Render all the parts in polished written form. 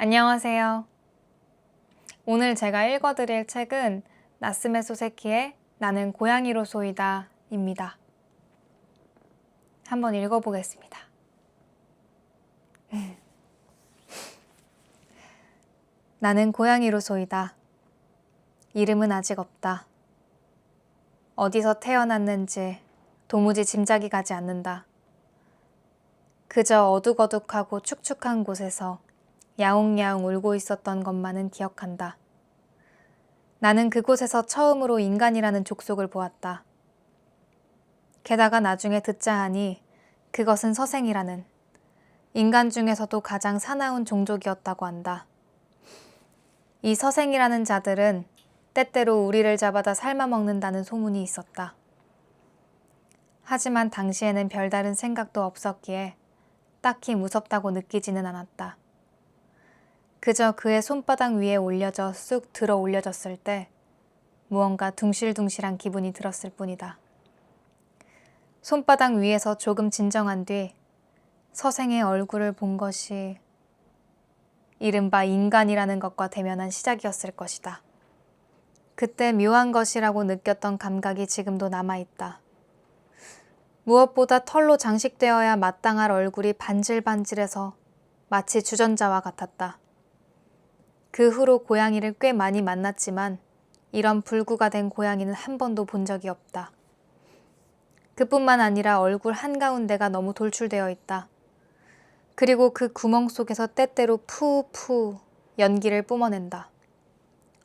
안녕하세요. 오늘 제가 읽어드릴 책은 나스메 소세키의 나는 고양이로소이다 입니다. 한번 읽어보겠습니다. 나는 고양이로소이다. 이름은 아직 없다. 어디서 태어났는지 도무지 짐작이 가지 않는다. 그저 어둑어둑하고 축축한 곳에서 야옹야옹 울고 있었던 것만은 기억한다. 나는 그곳에서 처음으로 인간이라는 족속을 보았다. 게다가 나중에 듣자 하니 그것은 서생이라는 인간 중에서도 가장 사나운 종족이었다고 한다. 이 서생이라는 자들은 때때로 우리를 잡아다 삶아먹는다는 소문이 있었다. 하지만 당시에는 별다른 생각도 없었기에 딱히 무섭다고 느끼지는 않았다. 그저 그의 손바닥 위에 올려져 쑥 들어 올려졌을 때 무언가 둥실둥실한 기분이 들었을 뿐이다. 손바닥 위에서 조금 진정한 뒤 서생의 얼굴을 본 것이 이른바 인간이라는 것과 대면한 시작이었을 것이다. 그때 묘한 것이라고 느꼈던 감각이 지금도 남아있다. 무엇보다 털로 장식되어야 마땅할 얼굴이 반질반질해서 마치 주전자와 같았다. 그 후로 고양이를 꽤 많이 만났지만 이런 불구가 된 고양이는 한 번도 본 적이 없다. 그뿐만 아니라 얼굴 한가운데가 너무 돌출되어 있다. 그리고 그 구멍 속에서 때때로 푸푸 연기를 뿜어낸다.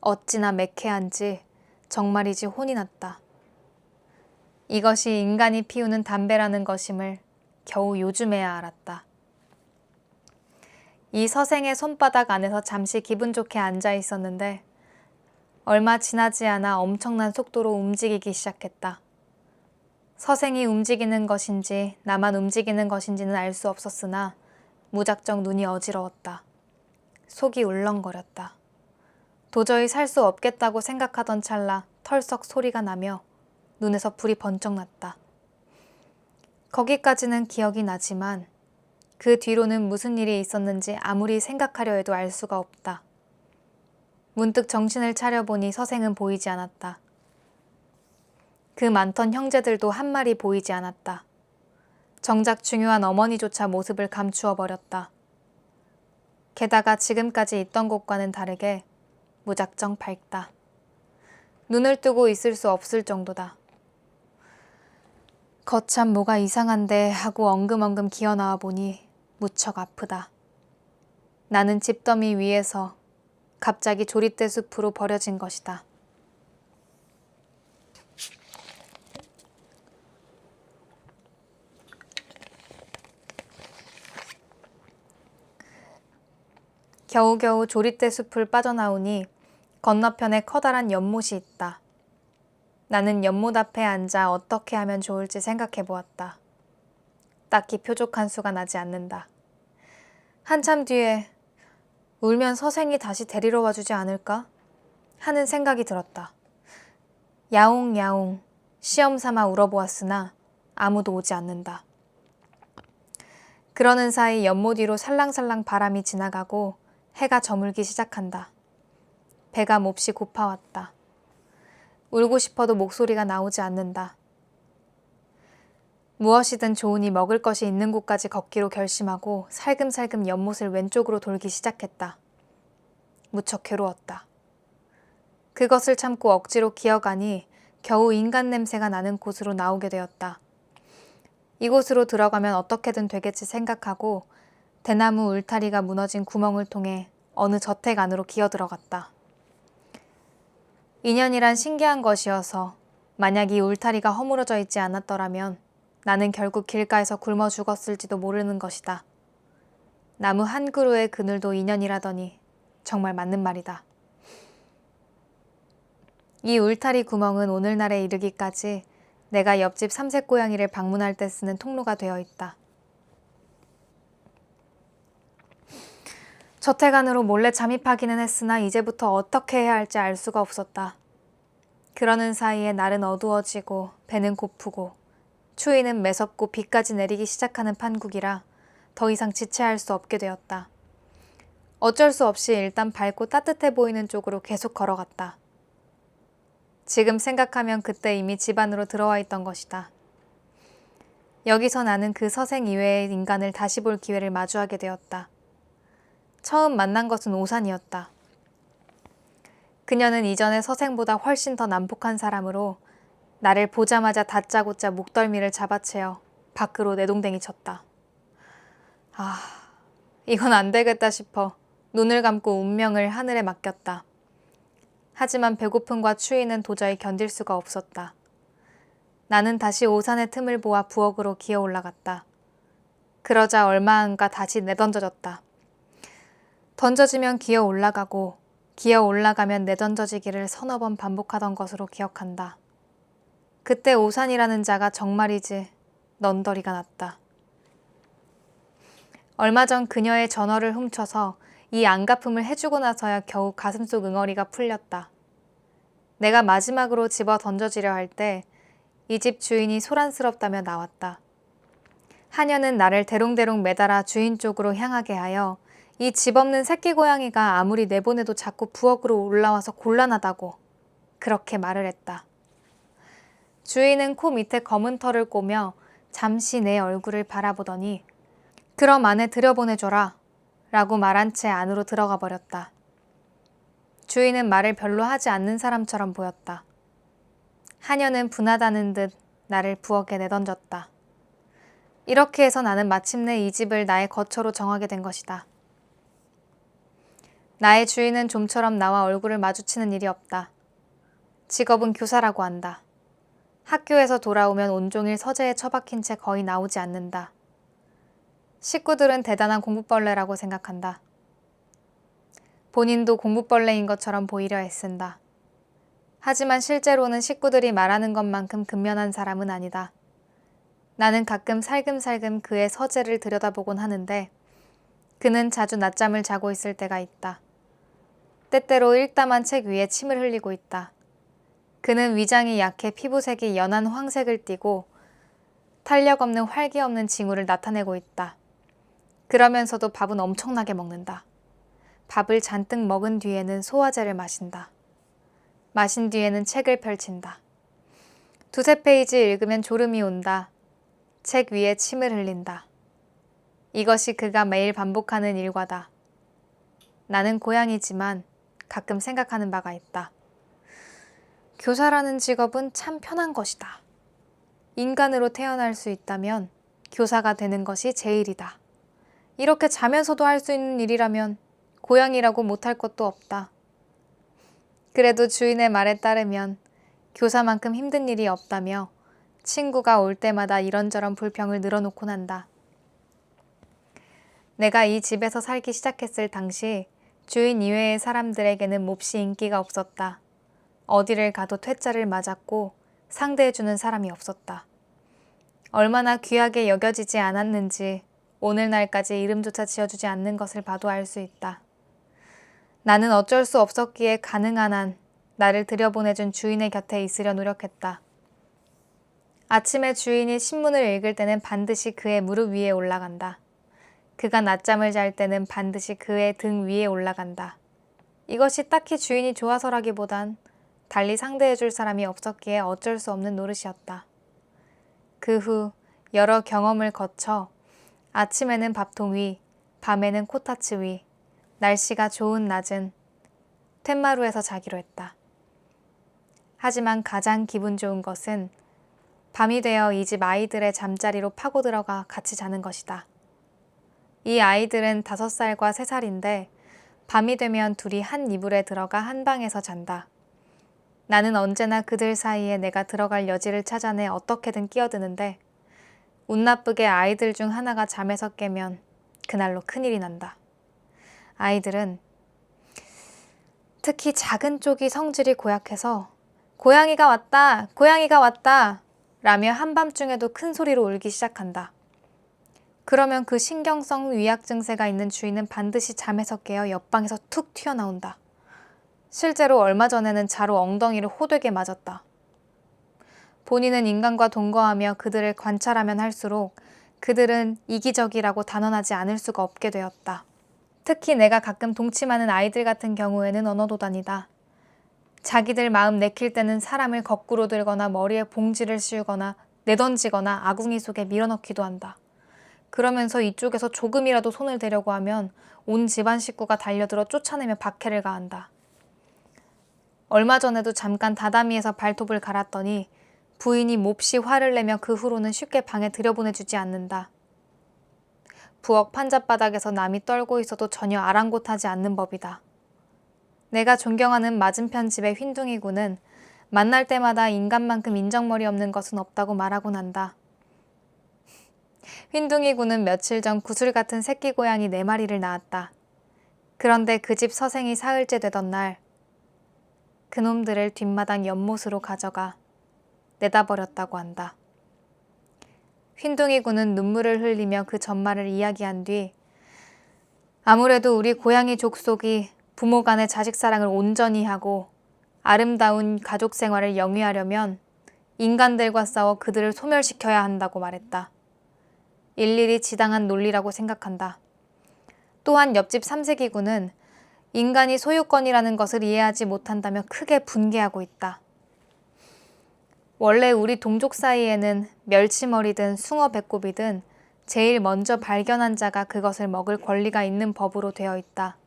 어찌나 매캐한지 정말이지 혼이 났다. 이것이 인간이 피우는 담배라는 것임을 겨우 요즘에야 알았다. 이 서생의 손바닥 안에서 잠시 기분 좋게 앉아 있었는데 얼마 지나지 않아 엄청난 속도로 움직이기 시작했다. 서생이 움직이는 것인지 나만 움직이는 것인지는 알 수 없었으나 무작정 눈이 어지러웠다. 속이 울렁거렸다. 도저히 살 수 없겠다고 생각하던 찰나 털썩 소리가 나며 눈에서 불이 번쩍 났다. 거기까지는 기억이 나지만 그 뒤로는 무슨 일이 있었는지 아무리 생각하려 해도 알 수가 없다. 문득 정신을 차려보니 서생은 보이지 않았다. 그 많던 형제들도 한 마리 보이지 않았다. 정작 중요한 어머니조차 모습을 감추어 버렸다. 게다가 지금까지 있던 곳과는 다르게 무작정 밝다. 눈을 뜨고 있을 수 없을 정도다. 거참 뭐가 이상한데 하고 엉금엉금 기어나와 보니 무척 아프다. 나는 집더미 위에서 갑자기 조릿대 숲으로 버려진 것이다. 겨우겨우 조릿대 숲을 빠져나오니 건너편에 커다란 연못이 있다. 나는 연못 앞에 앉아 어떻게 하면 좋을지 생각해 보았다. 딱히 표족한 수가 나지 않는다. 한참 뒤에 울면 서생이 다시 데리러 와주지 않을까? 하는 생각이 들었다. 야옹야옹 시험 삼아 울어보았으나 아무도 오지 않는다. 그러는 사이 연못 위로 살랑살랑 바람이 지나가고 해가 저물기 시작한다. 배가 몹시 고파왔다. 울고 싶어도 목소리가 나오지 않는다. 무엇이든 좋으니 먹을 것이 있는 곳까지 걷기로 결심하고 살금살금 연못을 왼쪽으로 돌기 시작했다. 무척 괴로웠다. 그것을 참고 억지로 기어가니 겨우 인간 냄새가 나는 곳으로 나오게 되었다. 이곳으로 들어가면 어떻게든 되겠지 생각하고 대나무 울타리가 무너진 구멍을 통해 어느 저택 안으로 기어들어갔다. 인연이란 신기한 것이어서 만약 이 울타리가 허물어져 있지 않았더라면 나는 결국 길가에서 굶어 죽었을지도 모르는 것이다. 나무 한 그루의 그늘도 인연이라더니 정말 맞는 말이다. 이 울타리 구멍은 오늘날에 이르기까지 내가 옆집 삼색 고양이를 방문할 때 쓰는 통로가 되어 있다. 저택 안으로 몰래 잠입하기는 했으나 이제부터 어떻게 해야 할지 알 수가 없었다. 그러는 사이에 날은 어두워지고 배는 고프고 추위는 매섭고 비까지 내리기 시작하는 판국이라 더 이상 지체할 수 없게 되었다. 어쩔 수 없이 일단 밝고 따뜻해 보이는 쪽으로 계속 걸어갔다. 지금 생각하면 그때 이미 집 안으로 들어와 있던 것이다. 여기서 나는 그 서생 이외의 인간을 다시 볼 기회를 마주하게 되었다. 처음 만난 것은 오산이었다. 그녀는 이전의 서생보다 훨씬 더 난폭한 사람으로 나를 보자마자 다짜고짜 목덜미를 잡아채어 밖으로 내동댕이 쳤다. 아, 이건 안 되겠다 싶어 눈을 감고 운명을 하늘에 맡겼다. 하지만 배고픔과 추위는 도저히 견딜 수가 없었다. 나는 다시 오산의 틈을 보아 부엌으로 기어 올라갔다. 그러자 얼마 안가 다시 내던져졌다. 던져지면 기어 올라가고 기어 올라가면 내던져지기를 서너 번 반복하던 것으로 기억한다. 그때 오산이라는 자가 정말이지 넌더리가 났다. 얼마 전 그녀의 전어를 훔쳐서 이 안갚음을 해주고 나서야 겨우 가슴속 응어리가 풀렸다. 내가 마지막으로 집어 던져지려 할 때 이 집 주인이 소란스럽다며 나왔다. 하녀는 나를 대롱대롱 매달아 주인 쪽으로 향하게 하여 이 집 없는 새끼 고양이가 아무리 내보내도 자꾸 부엌으로 올라와서 곤란하다고 그렇게 말을 했다. 주인은 코 밑에 검은 털을 꼬며 잠시 내 얼굴을 바라보더니 그럼 안에 들여보내줘라 라고 말한 채 안으로 들어가 버렸다. 주인은 말을 별로 하지 않는 사람처럼 보였다. 하녀는 분하다는 듯 나를 부엌에 내던졌다. 이렇게 해서 나는 마침내 이 집을 나의 거처로 정하게 된 것이다. 나의 주인은 좀처럼 나와 얼굴을 마주치는 일이 없다. 직업은 교사라고 한다. 학교에서 돌아오면 온종일 서재에 처박힌 채 거의 나오지 않는다. 식구들은 대단한 공부벌레라고 생각한다. 본인도 공부벌레인 것처럼 보이려 애쓴다. 하지만 실제로는 식구들이 말하는 것만큼 근면한 사람은 아니다. 나는 가끔 살금살금 그의 서재를 들여다보곤 하는데 그는 자주 낮잠을 자고 있을 때가 있다. 때때로 읽다만 책 위에 침을 흘리고 있다. 그는 위장이 약해 피부색이 연한 황색을 띠고 탄력 없는 활기 없는 징후를 나타내고 있다. 그러면서도 밥은 엄청나게 먹는다. 밥을 잔뜩 먹은 뒤에는 소화제를 마신다. 마신 뒤에는 책을 펼친다. 두세 페이지 읽으면 졸음이 온다. 책 위에 침을 흘린다. 이것이 그가 매일 반복하는 일과다. 나는 고양이지만 가끔 생각하는 바가 있다. 교사라는 직업은 참 편한 것이다. 인간으로 태어날 수 있다면 교사가 되는 것이 제일이다. 이렇게 자면서도 할 수 있는 일이라면 고양이라고 못할 것도 없다. 그래도 주인의 말에 따르면 교사만큼 힘든 일이 없다며 친구가 올 때마다 이런저런 불평을 늘어놓곤 한다. 내가 이 집에서 살기 시작했을 당시 주인 이외의 사람들에게는 몹시 인기가 없었다. 어디를 가도 퇴짜를 맞았고 상대해주는 사람이 없었다. 얼마나 귀하게 여겨지지 않았는지 오늘날까지 이름조차 지어주지 않는 것을 봐도 알 수 있다. 나는 어쩔 수 없었기에 가능한 한 나를 들여보내준 주인의 곁에 있으려 노력했다. 아침에 주인이 신문을 읽을 때는 반드시 그의 무릎 위에 올라간다. 그가 낮잠을 잘 때는 반드시 그의 등 위에 올라간다. 이것이 딱히 주인이 좋아서라기보단 달리 상대해줄 사람이 없었기에 어쩔 수 없는 노릇이었다. 그 후 여러 경험을 거쳐 아침에는 밥통 위, 밤에는 코타츠 위, 날씨가 좋은 낮은 툇마루에서 자기로 했다. 하지만 가장 기분 좋은 것은 밤이 되어 이 집 아이들의 잠자리로 파고 들어가 같이 자는 것이다. 이 아이들은 5살과 3살인데 밤이 되면 둘이 한 이불에 들어가 한 방에서 잔다. 나는 언제나 그들 사이에 내가 들어갈 여지를 찾아내 어떻게든 끼어드는데 운 나쁘게 아이들 중 하나가 잠에서 깨면 그날로 큰일이 난다. 아이들은 특히 작은 쪽이 성질이 고약해서 고양이가 왔다! 고양이가 왔다! 라며 한밤중에도 큰 소리로 울기 시작한다. 그러면 그 신경성 위약 증세가 있는 주인은 반드시 잠에서 깨어 옆방에서 툭 튀어나온다. 실제로 얼마 전에는 자로 엉덩이를 호되게 맞았다. 본인은 인간과 동거하며 그들을 관찰하면 할수록 그들은 이기적이라고 단언하지 않을 수가 없게 되었다. 특히 내가 가끔 동침하는 아이들 같은 경우에는 언어도단이다. 자기들 마음 내킬 때는 사람을 거꾸로 들거나 머리에 봉지를 씌우거나 내던지거나 아궁이 속에 밀어넣기도 한다. 그러면서 이쪽에서 조금이라도 손을 대려고 하면 온 집안 식구가 달려들어 쫓아내며 박해를 가한다. 얼마 전에도 잠깐 다다미에서 발톱을 갈았더니 부인이 몹시 화를 내며 그 후로는 쉽게 방에 들여보내주지 않는다. 부엌 판잣바닥에서 남이 떨고 있어도 전혀 아랑곳하지 않는 법이다. 내가 존경하는 맞은편 집의 휜둥이군은 만날 때마다 인간만큼 인정머리 없는 것은 없다고 말하곤 한다. 휜둥이군은 며칠 전 구슬 같은 새끼 고양이 4마리를 낳았다. 그런데 그 집 서생이 사흘째 되던 날 그놈들을 뒷마당 연못으로 가져가 내다버렸다고 한다. 휜둥이군은 눈물을 흘리며 그 전말을 이야기한 뒤 아무래도 우리 고양이 족속이 부모 간의 자식 사랑을 온전히 하고 아름다운 가족 생활을 영위하려면 인간들과 싸워 그들을 소멸시켜야 한다고 말했다. 일일이 지당한 논리라고 생각한다. 또한 옆집 삼세기군은 인간이 소유권이라는 것을 이해하지 못한다며 크게 분개하고 있다. 원래 우리 동족 사이에는 멸치머리든 숭어 배꼽이든 제일 먼저 발견한 자가 그것을 먹을 권리가 있는 법으로 되어 있다.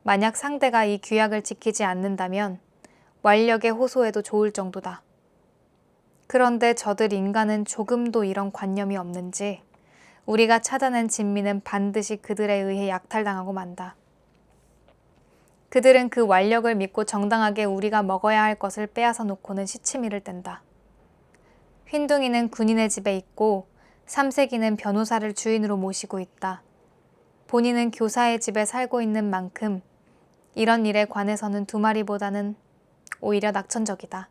만약 상대가 이 규약을 지키지 않는다면 완력에 호소해도 좋을 정도다. 그런데 저들 인간은 조금도 이런 관념이 없는지 우리가 찾아낸 진미는 반드시 그들에 의해 약탈당하고 만다. 그들은 그 완력을 믿고 정당하게 우리가 먹어야 할 것을 빼앗아 놓고는 시치미를 뗀다. 휜둥이는 군인의 집에 있고 삼세기는 변호사를 주인으로 모시고 있다. 본인은 교사의 집에 살고 있는 만큼 이런 일에 관해서는 2마리보다는 오히려 낙천적이다.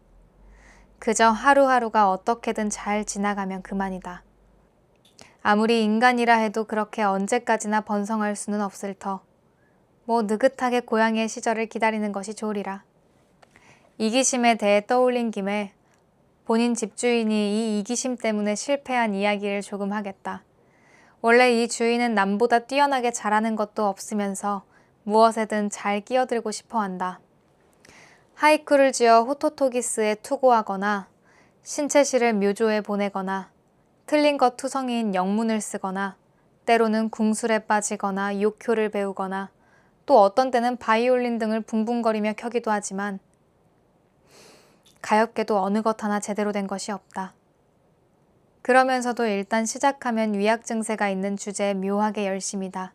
그저 하루하루가 어떻게든 잘 지나가면 그만이다. 아무리 인간이라 해도 그렇게 언제까지나 번성할 수는 없을 터. 뭐 느긋하게 고양이의 시절을 기다리는 것이 좋으리라. 이기심에 대해 떠올린 김에 본인 집주인이 이 이기심 때문에 실패한 이야기를 조금 하겠다. 원래 이 주인은 남보다 뛰어나게 잘하는 것도 없으면서 무엇에든 잘 끼어들고 싶어 한다. 하이쿠를 지어 호토토기스에 투고하거나 신체시를 묘조에 보내거나 틀린 것 투성이인 영문을 쓰거나 때로는 궁술에 빠지거나 요쿄를 배우거나 또 어떤 때는 바이올린 등을 붕붕거리며 켜기도 하지만 가엾게도 어느 것 하나 제대로 된 것이 없다. 그러면서도 일단 시작하면 위약 증세가 있는 주제에 묘하게 열심이다.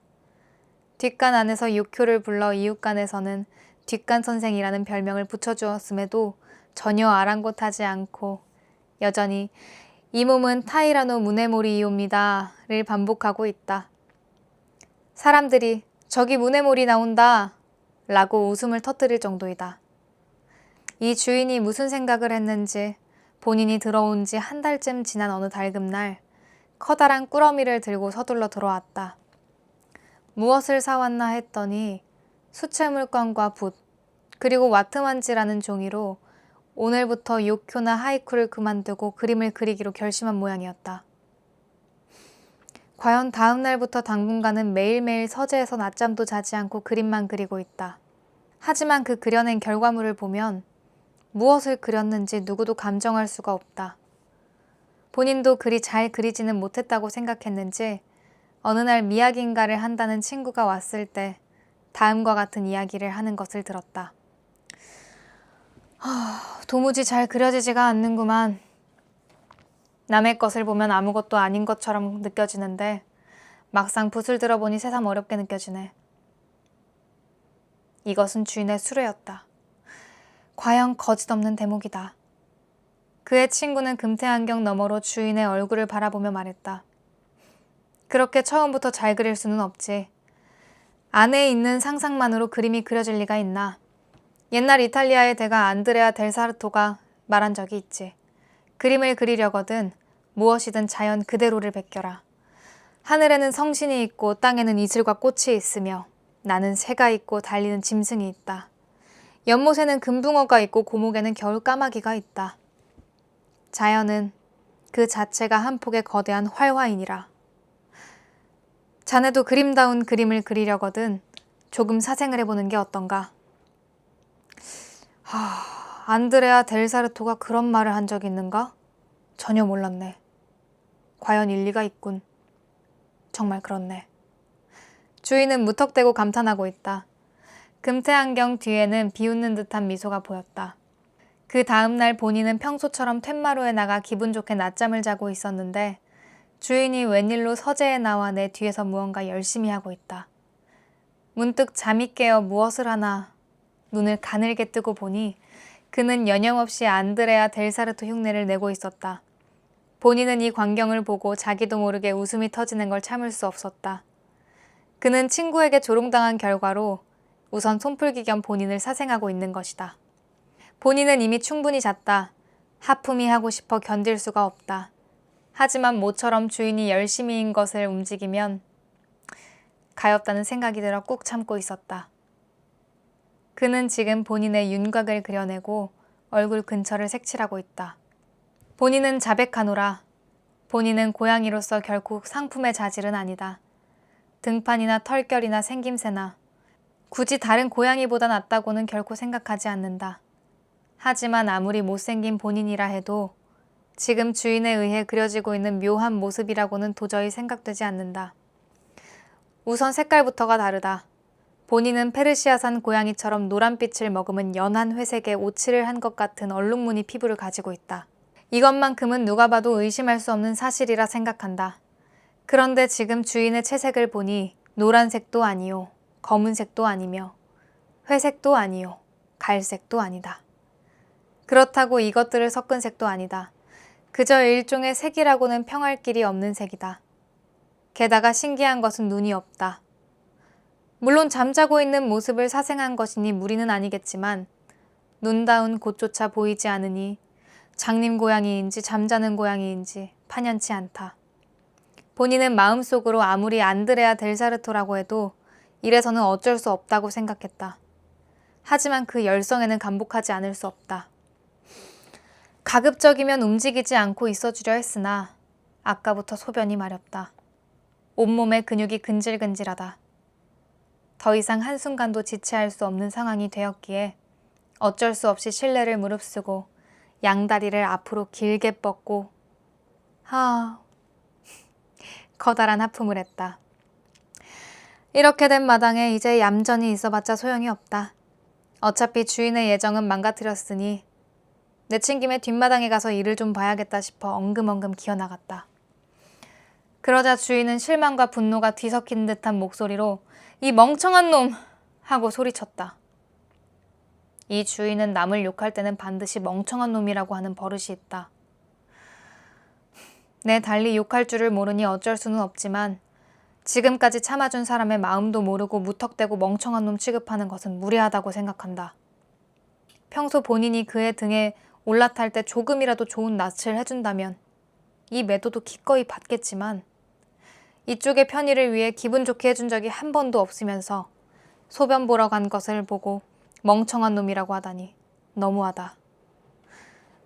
뒷간 안에서 요쿄를 불러 이웃간에서는 뒷간 선생이라는 별명을 붙여주었음에도 전혀 아랑곳하지 않고 여전히 이 몸은 타이라노 무네모리이옵니다를 반복하고 있다. 사람들이 저기 무네모리 나온다 라고 웃음을 터뜨릴 정도이다. 이 주인이 무슨 생각을 했는지 본인이 들어온 지 1달쯤 지난 어느 달금날 커다란 꾸러미를 들고 서둘러 들어왔다. 무엇을 사왔나 했더니 수채 물감과 붓 그리고 와트만지라는 종이로 오늘부터 요쿄나 하이쿠를 그만두고 그림을 그리기로 결심한 모양이었다. 과연 다음 날부터 당분간은 매일매일 서재에서 낮잠도 자지 않고 그림만 그리고 있다. 하지만 그 그려낸 결과물을 보면 무엇을 그렸는지 누구도 감정할 수가 없다. 본인도 그리 잘 그리지는 못했다고 생각했는지 어느 날 미약인가를 한다는 친구가 왔을 때 다음과 같은 이야기를 하는 것을 들었다. 도무지 잘 그려지지가 않는구만. 남의 것을 보면 아무것도 아닌 것처럼 느껴지는데 막상 붓을 들어보니 새삼 어렵게 느껴지네. 이것은 주인의 수레였다. 과연 거짓없는 대목이다. 그의 친구는 금태 안경 너머로 주인의 얼굴을 바라보며 말했다. 그렇게 처음부터 잘 그릴 수는 없지. 안에 있는 상상만으로 그림이 그려질 리가 있나. 옛날 이탈리아의 대가 안드레아 델 사르토가 말한 적이 있지. 그림을 그리려거든 무엇이든 자연 그대로를 베껴라. 하늘에는 성신이 있고 땅에는 이슬과 꽃이 있으며 나는 새가 있고 달리는 짐승이 있다. 연못에는 금붕어가 있고 고목에는 겨울 까마귀가 있다. 자연은 그 자체가 한 폭의 거대한 활화이니라. 자네도 그림다운 그림을 그리려거든 조금 사생을 해보는 게 어떤가? 안드레아 델 사르토가 그런 말을 한 적이 있는가? 전혀 몰랐네. 과연 일리가 있군. 정말 그렇네. 주인은 무턱대고 감탄하고 있다. 금태 안경 뒤에는 비웃는 듯한 미소가 보였다. 그 다음날 본인은 평소처럼 툇마루에 나가 기분 좋게 낮잠을 자고 있었는데 주인이 웬일로 서재에 나와 내 뒤에서 무언가 열심히 하고 있다. 문득 잠이 깨어 무엇을 하나 눈을 가늘게 뜨고 보니 그는 여념없이 안드레아 델사르토 흉내를 내고 있었다. 본인은 이 광경을 보고 자기도 모르게 웃음이 터지는 걸 참을 수 없었다. 그는 친구에게 조롱당한 결과로 우선 손풀기 겸 본인을 사생하고 있는 것이다. 본인은 이미 충분히 잤다. 하품이 하고 싶어 견딜 수가 없다. 하지만 모처럼 주인이 열심히인 것을 움직이면 가엾다는 생각이 들어 꾹 참고 있었다. 그는 지금 본인의 윤곽을 그려내고 얼굴 근처를 색칠하고 있다. 본인은 자백하노라. 본인은 고양이로서 결코 상품의 자질은 아니다. 등판이나 털결이나 생김새나 굳이 다른 고양이보다 낫다고는 결코 생각하지 않는다. 하지만 아무리 못생긴 본인이라 해도 지금 주인에 의해 그려지고 있는 묘한 모습이라고는 도저히 생각되지 않는다. 우선 색깔부터가 다르다. 본인은 페르시아산 고양이처럼 노란빛을 머금은 연한 회색의 오칠을 한 것 같은 얼룩무늬 피부를 가지고 있다. 이것만큼은 누가 봐도 의심할 수 없는 사실이라 생각한다. 그런데 지금 주인의 채색을 보니 노란색도 아니요, 검은색도 아니며 회색도 아니요, 갈색도 아니다. 그렇다고 이것들을 섞은 색도 아니다. 그저 일종의 색이라고는 평할 길이 없는 색이다. 게다가 신기한 것은 눈이 없다. 물론 잠자고 있는 모습을 사생한 것이니 무리는 아니겠지만 눈다운 곳조차 보이지 않으니 장님 고양이인지 잠자는 고양이인지 판연치 않다. 본인은 마음속으로 아무리 안드레아 델사르토라고 해도 이래서는 어쩔 수 없다고 생각했다. 하지만 그 열성에는 감복하지 않을 수 없다. 가급적이면 움직이지 않고 있어주려 했으나 아까부터 소변이 마렵다. 온몸의 근육이 근질근질하다. 더 이상 한순간도 지체할 수 없는 상황이 되었기에 어쩔 수 없이 실내를 무릅쓰고 양다리를 앞으로 길게 뻗고 커다란 하품을 했다. 이렇게 된 마당에 이제 얌전히 있어봤자 소용이 없다. 어차피 주인의 예정은 망가뜨렸으니 내친 김에 뒷마당에 가서 일을 좀 봐야겠다 싶어 엉금엉금 기어나갔다. 그러자 주인은 실망과 분노가 뒤섞인 듯한 목소리로 "이 멍청한 놈!" 하고 소리쳤다. 이 주인은 남을 욕할 때는 반드시 멍청한 놈이라고 하는 버릇이 있다. 내 달리 욕할 줄을 모르니 어쩔 수는 없지만 지금까지 참아준 사람의 마음도 모르고 무턱대고 멍청한 놈 취급하는 것은 무례하다고 생각한다. 평소 본인이 그의 등에 올라탈 때 조금이라도 좋은 낯을 해준다면 이 매도도 기꺼이 받겠지만 이쪽의 편의를 위해 기분 좋게 해준 적이 한 번도 없으면서 소변 보러 간 것을 보고 멍청한 놈이라고 하다니 너무하다.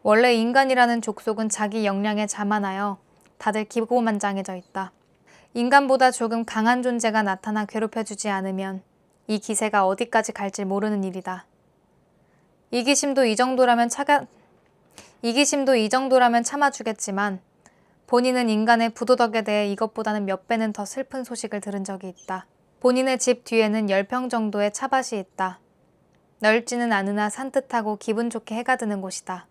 원래 인간이라는 족속은 자기 역량에 자만하여 다들 기고만장해져 있다. 인간보다 조금 강한 존재가 나타나 괴롭혀주지 않으면 이 기세가 어디까지 갈지 모르는 일이다. 이기심도 이 정도라면 참아주겠지만 본인은 인간의 부도덕에 대해 이것보다는 몇 배는 더 슬픈 소식을 들은 적이 있다. 본인의 집 뒤에는 10평 정도의 차밭이 있다. 넓지는 않으나 산뜻하고 기분 좋게 해가 드는 곳이다.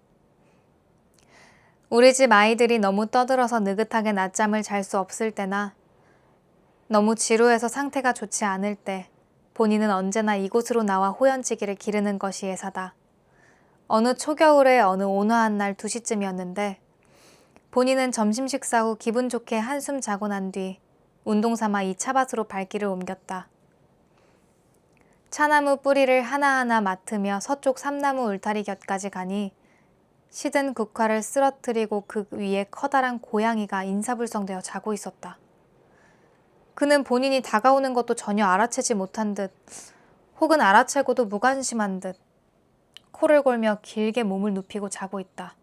우리 집 아이들이 너무 떠들어서 느긋하게 낮잠을 잘 수 없을 때나 너무 지루해서 상태가 좋지 않을 때 본인은 언제나 이곳으로 나와 호연지기를 기르는 것이 예사다. 어느 초겨울의 어느 온화한 날 2시쯤이었는데 본인은 점심 식사 후 기분 좋게 한숨 자고 난 뒤 운동 삼아 이 차밭으로 발길을 옮겼다. 차나무 뿌리를 하나하나 맡으며 서쪽 삼나무 울타리 곁까지 가니 시든 국화를 쓰러뜨리고 그 위에 커다란 고양이가 인사불성되어 자고 있었다. 그는 본인이 다가오는 것도 전혀 알아채지 못한 듯 혹은 알아채고도 무관심한 듯 코를 골며 길게 몸을 눕히고 자고 있다.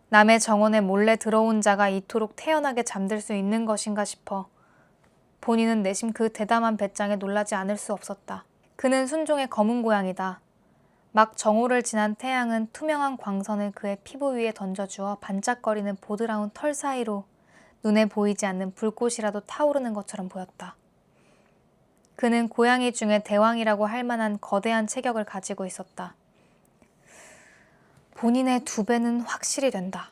남의 정원에 몰래 들어온 자가 이토록 태연하게 잠들 수 있는 것인가 싶어 본인은 내심 그 대담한 배짱에 놀라지 않을 수 없었다. 그는 순종의 검은 고양이다. 막 정오를 지난 태양은 투명한 광선을 그의 피부 위에 던져주어 반짝거리는 보드라운 털 사이로 눈에 보이지 않는 불꽃이라도 타오르는 것처럼 보였다. 그는 고양이 중에 대왕이라고 할 만한 거대한 체격을 가지고 있었다. 본인의 2배는 확실히 된다.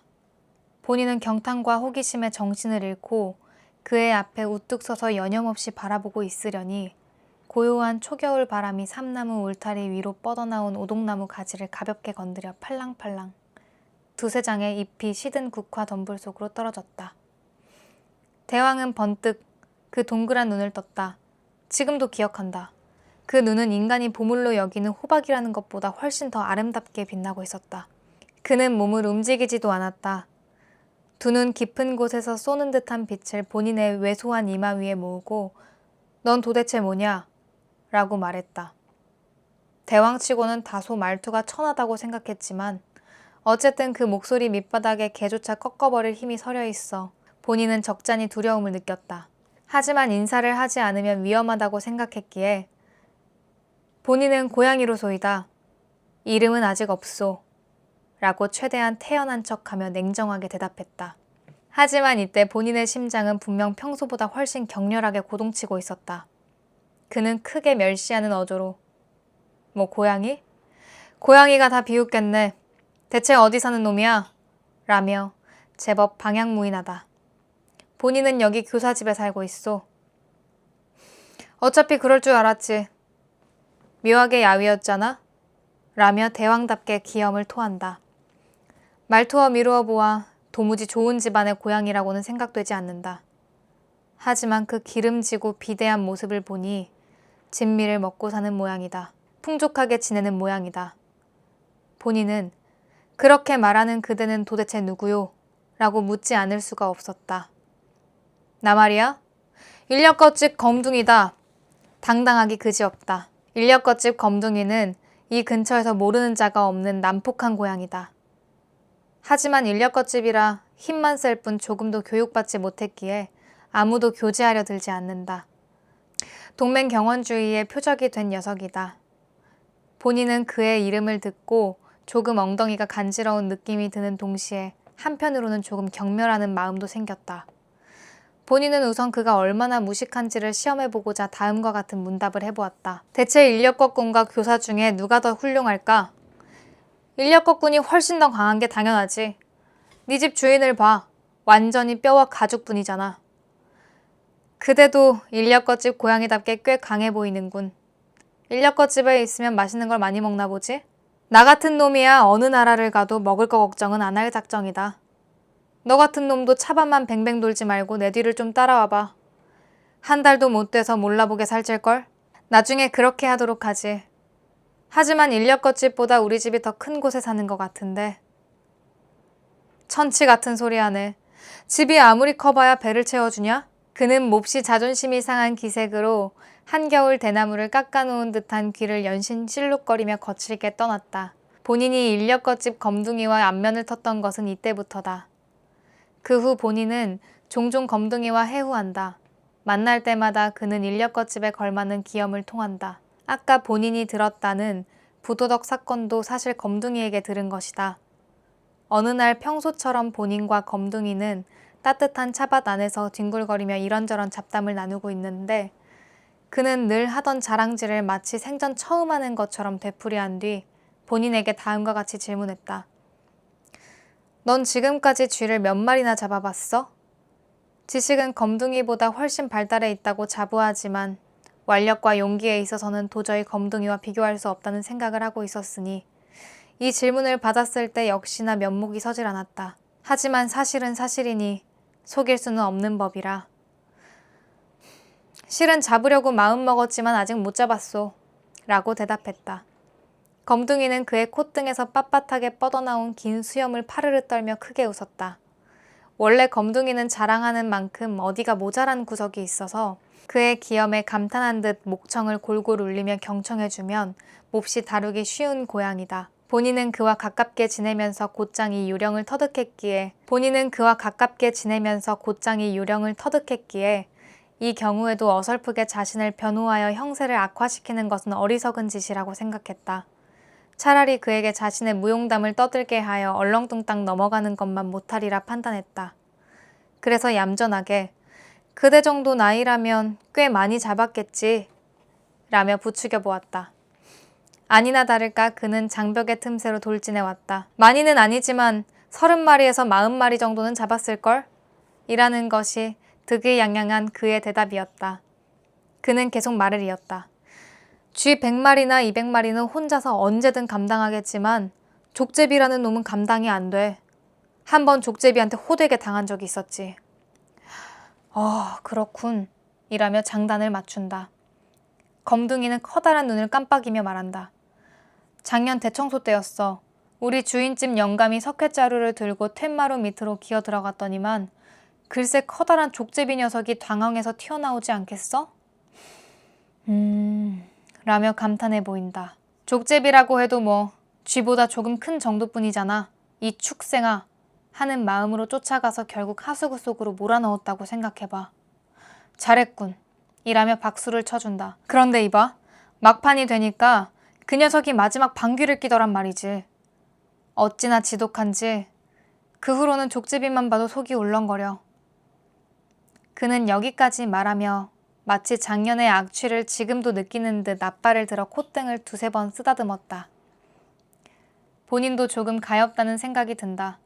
본인은 경탄과 호기심에 정신을 잃고 그의 앞에 우뚝 서서 여념없이 바라보고 있으려니 고요한 초겨울 바람이 삼나무 울타리 위로 뻗어나온 오동나무 가지를 가볍게 건드려 팔랑팔랑 2~3장의 잎이 시든 국화 덤불 속으로 떨어졌다. 대왕은 번뜩 그 동그란 눈을 떴다. 지금도 기억한다. 그 눈은 인간이 보물로 여기는 호박이라는 것보다 훨씬 더 아름답게 빛나고 있었다. 그는 몸을 움직이지도 않았다. 2눈 깊은 곳에서 쏘는 듯한 빛을 본인의 왜소한 이마 위에 모으고 넌 도대체 뭐냐? 라고 말했다. 대왕치고는 다소 말투가 천하다고 생각했지만 어쨌든 그 목소리 밑바닥에 개조차 꺾어버릴 힘이 서려 있어 본인은 적잖이 두려움을 느꼈다. 하지만 인사를 하지 않으면 위험하다고 생각했기에 본인은 고양이로소이다. 이름은 아직 없소. 라고 최대한 태연한 척하며 냉정하게 대답했다. 하지만 이때 본인의 심장은 분명 평소보다 훨씬 격렬하게 고동치고 있었다. 그는 크게 멸시하는 어조로 뭐 고양이? 고양이가 다 비웃겠네. 대체 어디 사는 놈이야? 라며 제법 방향무인하다. 본인은 여기 교사집에 살고 있어. 어차피 그럴 줄 알았지. 묘하게 야위었잖아? 라며 대왕답게 기염을 토한다. 말투어 미루어 보아 도무지 좋은 집안의 고양이라고는 생각되지 않는다. 하지만 그 기름지고 비대한 모습을 보니 진미를 먹고 사는 모양이다. 풍족하게 지내는 모양이다. 본인은 그렇게 말하는 그대는 도대체 누구요? 라고 묻지 않을 수가 없었다. 나 말이야? 인력거집 검둥이다. 당당하기 그지없다. 인력거집 검둥이는 이 근처에서 모르는 자가 없는 난폭한 고양이다. 하지만 인력거집이라 힘만 셀 뿐 조금도 교육받지 못했기에 아무도 교제하려 들지 않는다. 동맹경원주의의 표적이 된 녀석이다. 본인은 그의 이름을 듣고 조금 엉덩이가 간지러운 느낌이 드는 동시에 한편으로는 조금 경멸하는 마음도 생겼다. 본인은 우선 그가 얼마나 무식한지를 시험해보고자 다음과 같은 문답을 해보았다. 대체 인력거꾼과 교사 중에 누가 더 훌륭할까? 인력거꾼이 훨씬 더 강한 게 당연하지. 네 집 주인을 봐. 완전히 뼈와 가죽뿐이잖아. 그대도 인력거집 고양이답게 꽤 강해 보이는군. 인력거집에 있으면 맛있는 걸 많이 먹나 보지? 나 같은 놈이야 어느 나라를 가도 먹을 거 걱정은 안 할 작정이다. 너 같은 놈도 차반만 뱅뱅 돌지 말고 내 뒤를 좀 따라와봐. 1달도 못 돼서 몰라보게 살찔걸? 나중에 그렇게 하도록 하지. 하지만 인력거집보다 우리 집이 더 큰 곳에 사는 것 같은데. 천치 같은 소리 하네. 집이 아무리 커봐야 배를 채워주냐? 그는 몹시 자존심이 상한 기색으로 한겨울 대나무를 깎아놓은 듯한 귀를 연신 실룩거리며 거칠게 떠났다. 본인이 인력거집 검둥이와 안면을 텄던 것은 이때부터다. 그 후 본인은 종종 검둥이와 해후한다. 만날 때마다 그는 인력거집에 걸맞는 기염을 통한다. 아까 본인이 들었다는 부도덕 사건도 사실 검둥이에게 들은 것이다. 어느 날 평소처럼 본인과 검둥이는 따뜻한 차밭 안에서 뒹굴거리며 이런저런 잡담을 나누고 있는데 그는 늘 하던 자랑질을 마치 생전 처음 하는 것처럼 되풀이한 뒤 본인에게 다음과 같이 질문했다. 넌 지금까지 쥐를 몇 마리나 잡아봤어? 지식은 검둥이보다 훨씬 발달해 있다고 자부하지만 완력과 용기에 있어서는 도저히 검둥이와 비교할 수 없다는 생각을 하고 있었으니 이 질문을 받았을 때 역시나 면목이 서질 않았다. 하지만 사실은 사실이니 속일 수는 없는 법이라. 실은 잡으려고 마음먹었지만 아직 못 잡았소. 라고 대답했다. 검둥이는 그의 콧등에서 빳빳하게 뻗어나온 긴 수염을 파르르 떨며 크게 웃었다. 원래 검둥이는 자랑하는 만큼 어디가 모자란 구석이 있어서 그의 기염에 감탄한 듯 목청을 골골 울리며 경청해주면 몹시 다루기 쉬운 고양이다. 본인은 그와 가깝게 지내면서 곧장 이 요령을 터득했기에 이 경우에도 어설프게 자신을 변호하여 형세를 악화시키는 것은 어리석은 짓이라고 생각했다. 차라리 그에게 자신의 무용담을 떠들게 하여 얼렁뚱땅 넘어가는 것만 못하리라 판단했다. 그래서 얌전하게 그대 정도 나이라면 꽤 많이 잡았겠지 라며 부추겨 보았다. 아니나 다를까 그는 장벽의 틈새로 돌진해왔다. 많이는 아니지만 30마리에서 40마리 정도는 잡았을걸? 이라는 것이 득의양양한 그의 대답이었다. 그는 계속 말을 이었다. 쥐 100마리나 200마리는 혼자서 언제든 감당하겠지만 족제비라는 놈은 감당이 안 돼. 한번 족제비한테 호되게 당한 적이 있었지. 그렇군. 이라며 장단을 맞춘다. 검둥이는 커다란 눈을 깜빡이며 말한다. 작년 대청소 때였어. 우리 주인집 영감이 석회자루를 들고 텐마루 밑으로 기어 들어갔더니만 글쎄 커다란 족제비 녀석이 당황해서 튀어나오지 않겠어? 라며 감탄해 보인다. 족제비라고 해도 뭐 쥐보다 조금 큰 정도뿐이잖아. 이 축생아 하는 마음으로 쫓아가서 결국 하수구 속으로 몰아넣었다고 생각해봐. 잘했군. 이라며 박수를 쳐준다. 그런데 이봐. 막판이 되니까 그 녀석이 마지막 방귀를 뀌더란 말이지. 어찌나 지독한지 그 후로는 족제비만 봐도 속이 울렁거려. 그는 여기까지 말하며 마치 작년의 악취를 지금도 느끼는 듯 앞발을 들어 콧등을 두세 번 쓰다듬었다. 본인도 조금 가엾다는 생각이 든다.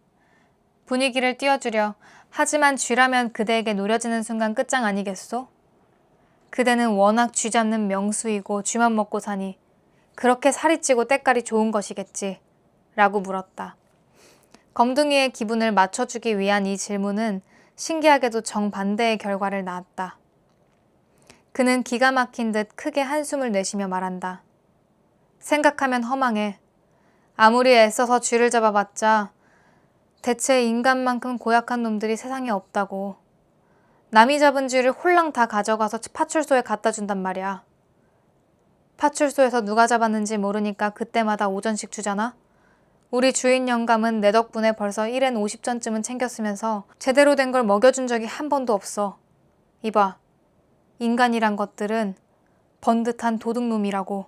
분위기를 띄워주려 하지만 쥐라면 그대에게 노려지는 순간 끝장 아니겠소? 그대는 워낙 쥐 잡는 명수이고 쥐만 먹고 사니 그렇게 살이 찌고 때깔이 좋은 것이겠지 라고 물었다. 검둥이의 기분을 맞춰주기 위한 이 질문은 신기하게도 정반대의 결과를 낳았다. 그는 기가 막힌 듯 크게 한숨을 내쉬며 말한다. 생각하면 허망해. 아무리 애써서 쥐를 잡아봤자 대체 인간만큼 고약한 놈들이 세상에 없다고. 남이 잡은 쥐를 홀랑 다 가져가서 파출소에 갖다 준단 말이야. 파출소에서 누가 잡았는지 모르니까 그때마다 오전씩 주잖아? 우리 주인 영감은 내 덕분에 벌써 1엔 50전쯤은 챙겼으면서 제대로 된 걸 먹여준 적이 한 번도 없어. 이봐, 인간이란 것들은 번듯한 도둑놈이라고.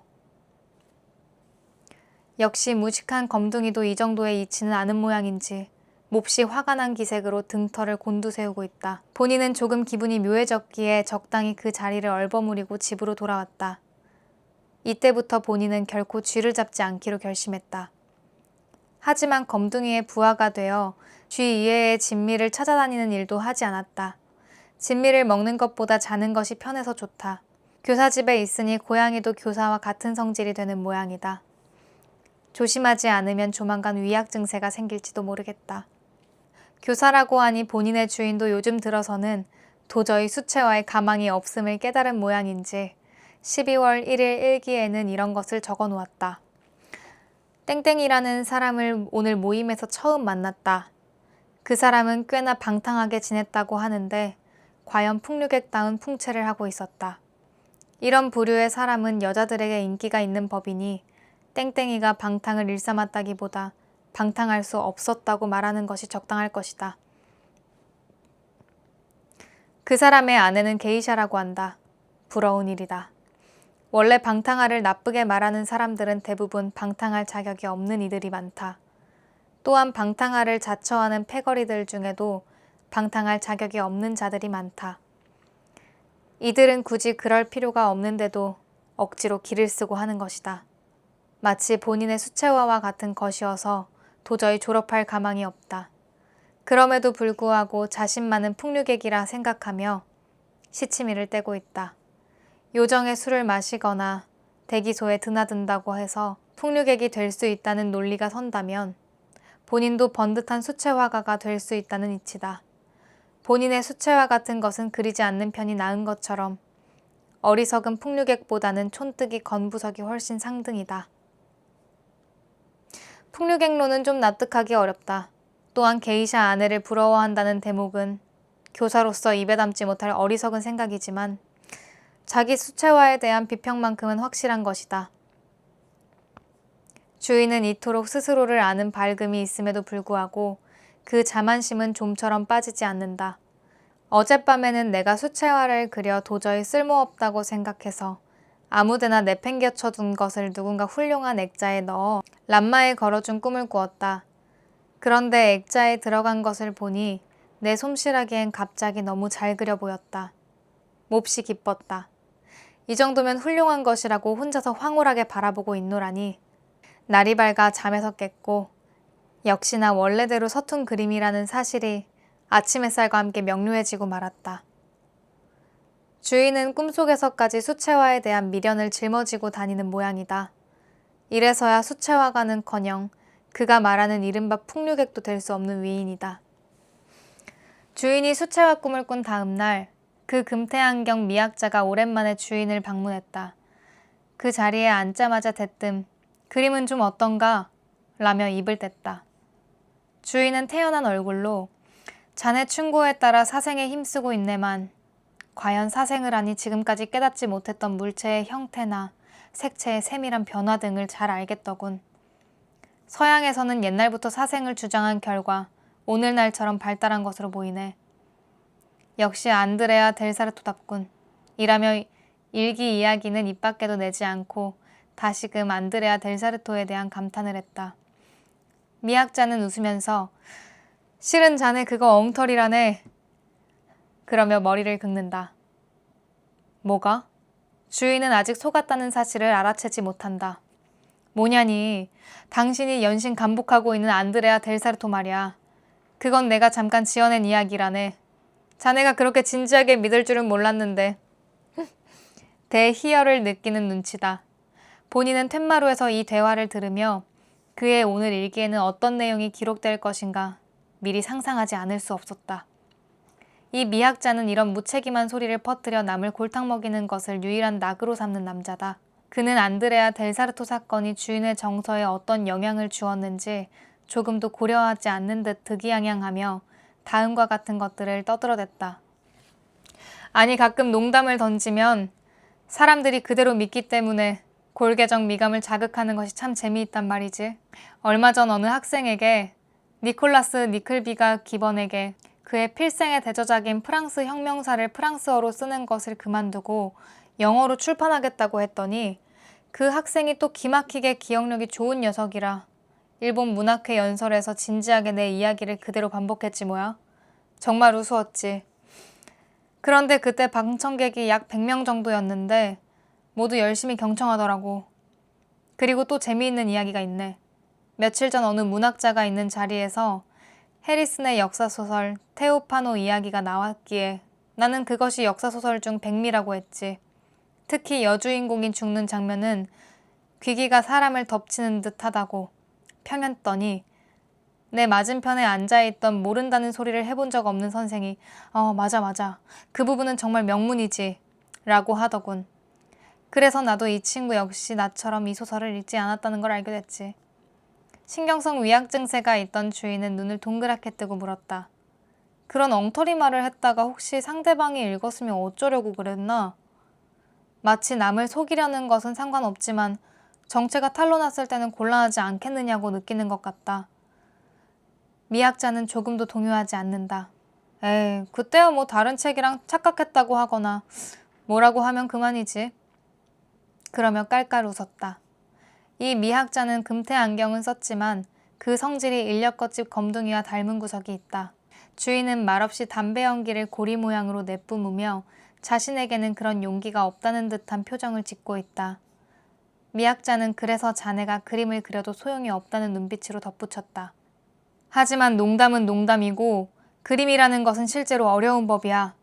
역시 무식한 검둥이도 이 정도의 이치는 아는 모양인지 몹시 화가 난 기색으로 등털을 곤두세우고 있다. 본인은 조금 기분이 묘해졌기에 적당히 그 자리를 얼버무리고 집으로 돌아왔다. 이때부터 본인은 결코 쥐를 잡지 않기로 결심했다. 하지만 검둥이의 부하가 되어 쥐 이외의 진미를 찾아다니는 일도 하지 않았다. 진미를 먹는 것보다 자는 것이 편해서 좋다. 교사집에 있으니 고양이도 교사와 같은 성질이 되는 모양이다. 조심하지 않으면 조만간 위약 증세가 생길지도 모르겠다. 교사라고 하니 본인의 주인도 요즘 들어서는 도저히 수채화에 가망이 없음을 깨달은 모양인지 12월 1일 일기에는 이런 것을 적어 놓았다. 땡땡이라는 사람을 오늘 모임에서 처음 만났다. 그 사람은 꽤나 방탕하게 지냈다고 하는데 과연 풍류객다운 풍채를 하고 있었다. 이런 부류의 사람은 여자들에게 인기가 있는 법이니 땡땡이가 방탕을 일삼았다기보다 방탕할 수 없었다고 말하는 것이 적당할 것이다. 그 사람의 아내는 게이샤라고 한다. 부러운 일이다. 원래 방탕아를 나쁘게 말하는 사람들은 대부분 방탕할 자격이 없는 이들이 많다. 또한 방탕아를 자처하는 패거리들 중에도 방탕할 자격이 없는 자들이 많다. 이들은 굳이 그럴 필요가 없는데도 억지로 기를 쓰고 하는 것이다. 마치 본인의 수채화와 같은 것이어서 도저히 졸업할 가망이 없다. 그럼에도 불구하고 자신만은 풍류객이라 생각하며 시치미를 떼고 있다. 요정의 술을 마시거나 대기소에 드나든다고 해서 풍류객이 될 수 있다는 논리가 선다면 본인도 번듯한 수채화가가 될 수 있다는 이치다. 본인의 수채화 같은 것은 그리지 않는 편이 나은 것처럼 어리석은 풍류객보다는 촌뜨기 건부석이 훨씬 상등이다. 풍류객론은 좀 납득하기 어렵다. 또한 게이샤 아내를 부러워한다는 대목은 교사로서 입에 담지 못할 어리석은 생각이지만 자기 수채화에 대한 비평만큼은 확실한 것이다. 주인은 이토록 스스로를 아는 밝음이 있음에도 불구하고 그 자만심은 좀처럼 빠지지 않는다. 어젯밤에는 내가 수채화를 그려 도저히 쓸모없다고 생각해서 아무데나 내팽개쳐둔 것을 누군가 훌륭한 액자에 넣어 람마에 걸어준 꿈을 꾸었다. 그런데 액자에 들어간 것을 보니 내 솜씨라기엔 갑자기 너무 잘 그려 보였다. 몹시 기뻤다. 이 정도면 훌륭한 것이라고 혼자서 황홀하게 바라보고 있노라니. 날이 밝아 잠에서 깼고 역시나 원래대로 서툰 그림이라는 사실이 아침 햇살과 함께 명료해지고 말았다. 주인은 꿈속에서까지 수채화에 대한 미련을 짊어지고 다니는 모양이다. 이래서야 수채화가는커녕 그가 말하는 이른바 풍류객도 될 수 없는 위인이다. 주인이 수채화 꿈을 꾼 다음 날 그 금태안경 미학자가 오랜만에 주인을 방문했다. 그 자리에 앉자마자 대뜸 그림은 좀 어떤가? 라며 입을 뗐다. 주인은 태연한 얼굴로 자네 충고에 따라 사생에 힘쓰고 있네만 과연 사생을 하니 지금까지 깨닫지 못했던 물체의 형태나 색채의 세밀한 변화 등을 잘 알겠더군. 서양에서는 옛날부터 사생을 주장한 결과 오늘날처럼 발달한 것으로 보이네. 역시 안드레아 델사르토답군. 이라며 일기 이야기는 입 밖에도 내지 않고 다시금 안드레아 델사르토에 대한 감탄을 했다. 미학자는 웃으면서 실은 자네 그거 엉터리라네. 그러며 머리를 긁는다. 뭐가? 주인은 아직 속았다는 사실을 알아채지 못한다. 뭐냐니, 당신이 연신 감복하고 있는 안드레아 델사르토 말이야. 그건 내가 잠깐 지어낸 이야기라네. 자네가 그렇게 진지하게 믿을 줄은 몰랐는데. 대희열을 느끼는 눈치다. 본인은 툇마루에서 이 대화를 들으며 그의 오늘 일기에는 어떤 내용이 기록될 것인가 미리 상상하지 않을 수 없었다. 이 미학자는 이런 무책임한 소리를 퍼뜨려 남을 골탕 먹이는 것을 유일한 낙으로 삼는 남자다. 그는 안드레아 델사르토 사건이 주인의 정서에 어떤 영향을 주었는지 조금도 고려하지 않는 듯 득이양양하며 다음과 같은 것들을 떠들어댔다. 아니 가끔 농담을 던지면 사람들이 그대로 믿기 때문에 골개정 미감을 자극하는 것이 참 재미있단 말이지. 얼마 전 어느 학생에게 니콜라스 니클비가 기번에게 그의 필생의 대저작인 프랑스 혁명사를 프랑스어로 쓰는 것을 그만두고 영어로 출판하겠다고 했더니 그 학생이 또 기막히게 기억력이 좋은 녀석이라 일본 문학회 연설에서 진지하게 내 이야기를 그대로 반복했지 뭐야. 정말 우스웠지. 그런데 그때 방청객이 약 100명 정도였는데 모두 열심히 경청하더라고. 그리고 또 재미있는 이야기가 있네. 며칠 전 어느 문학자가 있는 자리에서 해리슨의 역사소설 테오파노 이야기가 나왔기에 나는 그것이 역사소설 중 백미라고 했지. 특히 여주인공이 죽는 장면은 귀기가 사람을 덮치는 듯하다고 평했더니 내 맞은편에 앉아있던 모른다는 소리를 해본 적 없는 선생이 맞아. 그 부분은 정말 명문이지 라고 하더군. 그래서 나도 이 친구 역시 나처럼 이 소설을 읽지 않았다는 걸 알게 됐지. 신경성 위약 증세가 있던 주인은 눈을 동그랗게 뜨고 물었다. 그런 엉터리 말을 했다가 혹시 상대방이 읽었으면 어쩌려고 그랬나? 마치 남을 속이려는 것은 상관없지만 정체가 탄로났을 때는 곤란하지 않겠느냐고 느끼는 것 같다. 미학자는 조금도 동요하지 않는다. 에이, 그때야 뭐 다른 책이랑 착각했다고 하거나 뭐라고 하면 그만이지. 그러며 깔깔 웃었다. 이 미학자는 금태 안경은 썼지만 그 성질이 인력거집 검둥이와 닮은 구석이 있다. 주인은 말없이 담배 연기를 고리 모양으로 내뿜으며 자신에게는 그런 용기가 없다는 듯한 표정을 짓고 있다. 미학자는 그래서 자네가 그림을 그려도 소용이 없다는 눈빛으로 덧붙였다. 하지만 농담은 농담이고 그림이라는 것은 실제로 어려운 법이야.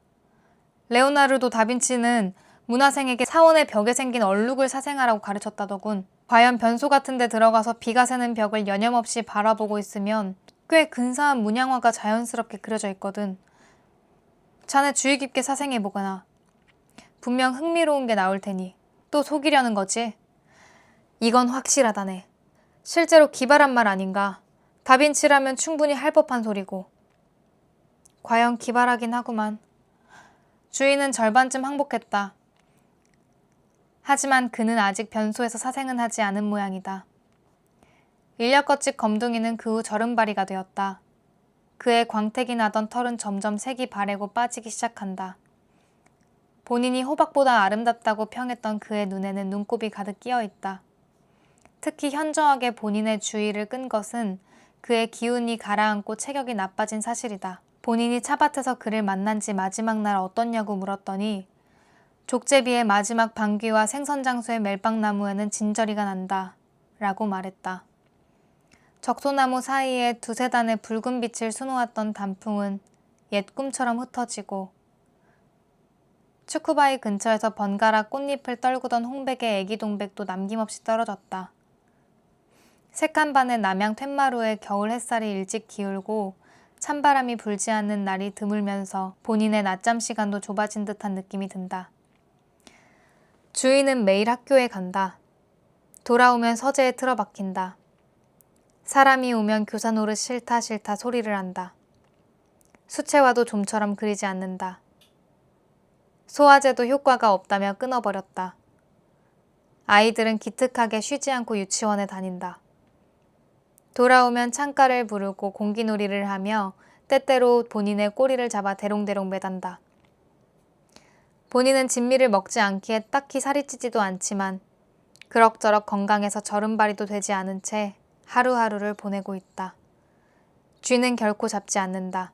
레오나르도 다빈치는 문화생에게 사원의 벽에 생긴 얼룩을 사생하라고 가르쳤다더군. 과연 변소 같은 데 들어가서 비가 새는 벽을 여념없이 바라보고 있으면 꽤 근사한 문양화가 자연스럽게 그려져 있거든. 자네 주의 깊게 사생해보거나. 분명 흥미로운 게 나올 테니. 또 속이려는 거지? 이건 확실하다네. 실제로 기발한 말 아닌가. 다빈치라면 충분히 할 법한 소리고. 과연 기발하긴 하구만. 주인은 절반쯤 항복했다. 하지만 그는 아직 변소에서 사생은 하지 않은 모양이다. 인력거집 검둥이는 그 후 절음발이가 되었다. 그의 광택이 나던 털은 점점 색이 바래고 빠지기 시작한다. 본인이 호박보다 아름답다고 평했던 그의 눈에는 눈곱이 가득 끼어있다. 특히 현저하게 본인의 주의를 끈 것은 그의 기운이 가라앉고 체격이 나빠진 사실이다. 본인이 차밭에서 그를 만난 지 마지막 날 어떻냐고 물었더니 족제비의 마지막 방귀와 생선장수의 멜빵나무에는 진저리가 난다 라고 말했다. 적소나무 사이에 두세 단의 붉은 빛을 수놓았던 단풍은 옛 꿈처럼 흩어지고 축구바위 근처에서 번갈아 꽃잎을 떨구던 홍백의 애기 동백도 남김없이 떨어졌다. 색한반의 남양 툇마루에 겨울 햇살이 일찍 기울고 찬바람이 불지 않는 날이 드물면서 본인의 낮잠 시간도 좁아진 듯한 느낌이 든다. 주인은 매일 학교에 간다. 돌아오면 서재에 틀어박힌다. 사람이 오면 교사 노릇 싫다 싫다 소리를 한다. 수채화도 좀처럼 그리지 않는다. 소화제도 효과가 없다며 끊어버렸다. 아이들은 기특하게 쉬지 않고 유치원에 다닌다. 돌아오면 창가를 부르고 공기놀이를 하며 때때로 본인의 꼬리를 잡아 대롱대롱 매단다. 본인은 진미를 먹지 않기에 딱히 살이 찌지도 않지만 그럭저럭 건강해서 절음발이도 되지 않은 채 하루하루를 보내고 있다. 쥐는 결코 잡지 않는다.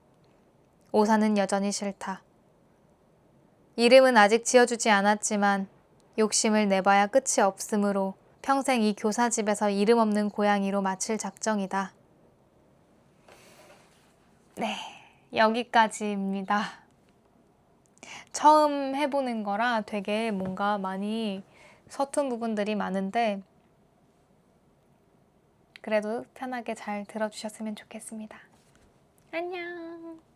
오사는 여전히 싫다. 이름은 아직 지어주지 않았지만 욕심을 내봐야 끝이 없으므로 평생 이 교사집에서 이름 없는 고양이로 마칠 작정이다. 네, 여기까지입니다. 처음 해보는 거라 되게 뭔가 많이 서툰 부분들이 많은데 그래도 편하게 잘 들어주셨으면 좋겠습니다. 안녕.